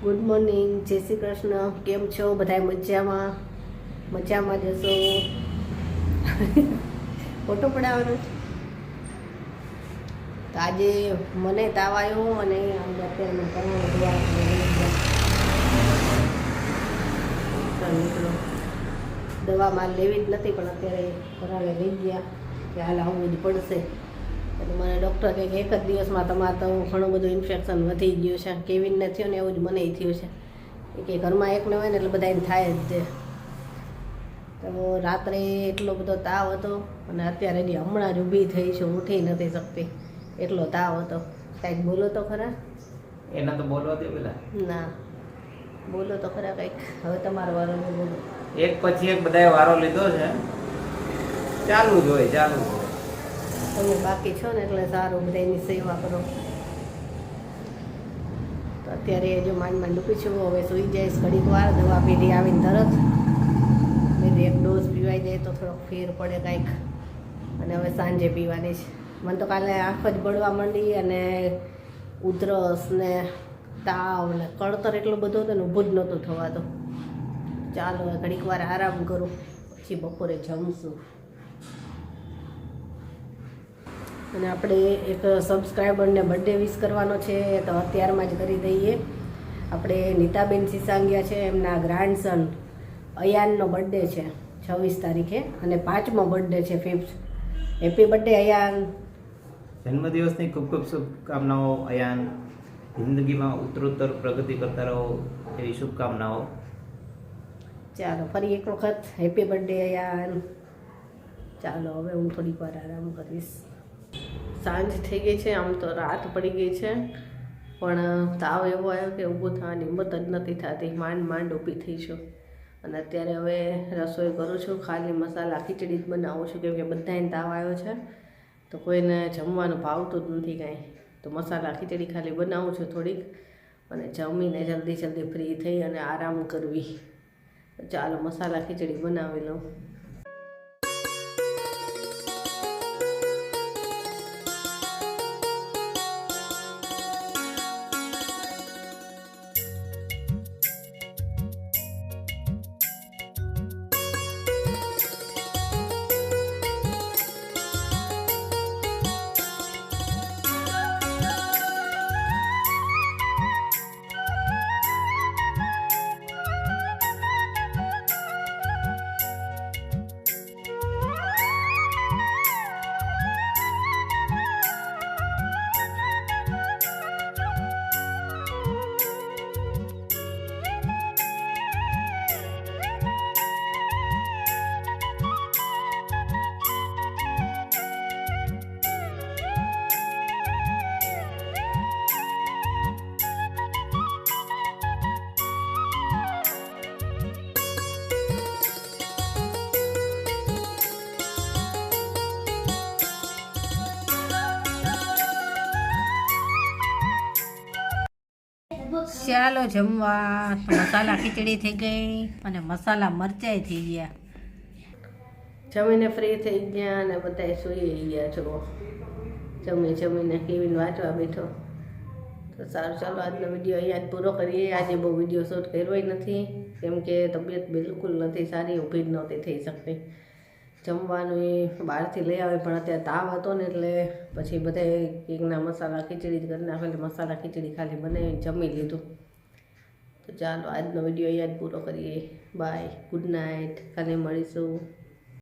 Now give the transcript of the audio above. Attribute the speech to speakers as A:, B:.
A: Good morning, જય શ્રી કૃષ્ણ. કેમ છો બધા? મજામાં મજામાં જશો. ફોટો પડાવવાનો છે તો આજે મને તાવ આવ્યો અને અત્યારે નીકળો દવામાં લેવી જ નથી, પણ અત્યારે ઘરાને લઈ ગયા કે હાલ આવું બધું પડશે. એટલે મને ડૉક્ટર કહે કે એક જ દિવસમાં તમારે તો ઘણું બધું ઇન્ફેક્શન વધી ગયું છે. કેવીનને થયું ને એવું જ મને થયું છે કે ઘરમાં એકને હોય ને એટલે બધા એને થાય જ છે. તો રાત્રે એટલો બધો તાવ હતો અને અત્યારે એની હમણાં જ ઊભી થઈ છું, ઉઠી નથી શકતી, એટલો તાવ હતો. કાંઈક બોલો તો ખરા.
B: એના તો બોલવા દે પેલા.
A: ના બોલો તો ખરા કંઈક. હવે તમારો વારો બોલો.
B: એક પછી એક બધાએ વારો લીધો છે, ચાલુ જ હોય ચાલુ જ હોય.
A: તમે બાકી છો ને એટલે સારું, બધા એની સેવા કરો. તો અત્યારે જો માંડ ડૂબી છું. હવે સૂઈ જઈશ ઘડીક વાર, દવા પીધી આવીને તરત એટલે એક ડોઝ પીવાઈ જાય તો થોડોક ફેર પડે કાંઈક. અને હવે સાંજે પીવાની છે. મને તો કાલે આંખ જ બળવા માંડી અને ઉધરસ ને તાવ ને કળતર એટલો બધો હતો ને ઊભું જ નહોતું થવાતું. ચાલો હવે ઘડીક વાર આરામ કરું, પછી બપોરે જમશું. અને આપણે એક સબસ્ક્રાઈબરને બર્થડે વિશ કરવાનો છે તો અત્યારમાં જ કરી દઈએ. આપણે નીતાબેન સિસાંગિયા છે, એમના ગ્રાન્ડસન અયાનનો બર્થડે છે 26 તારીખે અને 5મો બર્થડે છે 5th. હેપી બર્થડે અયાન.
B: જન્મદિવસની ખૂબ ખૂબ શુભકામનાઓ અયાન. જિંદગીમાં ઉત્તરોત્તર પ્રગતિ કરતા રહો એવી શુભકામનાઓ.
A: ચાલો ફરી એક વખત હેપી બર્થડે અયાન. ચાલો હવે હું થોડીક વાર આરામ કરીશ. સાંજ થઈ ગઈ છે, આમ તો રાત પડી ગઈ છે, પણ તાવ એવો આવ્યો કે ઊભું થવાની હિંમત જ નથી થતી. માંડ ઊભી થઈ છું અને અત્યારે હવે રસોઈ કરું છું. ખાલી મસાલા ખીચડી જ બનાવું છું, કેમ કે બધાને તાવ આવ્યો છે તો કોઈને જમવાનું ભાવતું જ નથી કાંઈ. તો મસાલા ખીચડી ખાલી બનાવું છું થોડીક, અને જમીને જલ્દી ફ્રી થઈ અને આરામ કરવી. ચાલો મસાલા ખીચડી બનાવી લઉં. ચાલો જમવા. મસાલા ખીચડી થઈ ગઈ અને મસાલા મરચાઈ થઈ ગયા. જમીને ફ્રી થઈ ગયા અને બધા સૂઈ ગયા છો. જમીને કેવીન વાંચવા બેઠો. તો સારું, ચાલો આજનો વિડીયો અહીંયા જ પૂરો કરીએ. આજે બહુ વિડીયો શૂટ કર્યો નથી, કેમ કે તબિયત બિલકુલ નથી સારી, ઊભી જ નહોતી થઈ શકતી. જમવાનું એ બહારથી લઈ આવે, પણ અત્યારે તાવ હતો ને એટલે પછી બધાએ કેકના મસાલા ખીચડી જ કરી નાખેલી. મસાલા ખીચડી ખાલી બનાવીને જમી લીધું. તો ચાલો આજનો વિડીયો અહીંયા જ પૂરો કરીએ. Bye, good night. કાલે મળીશું.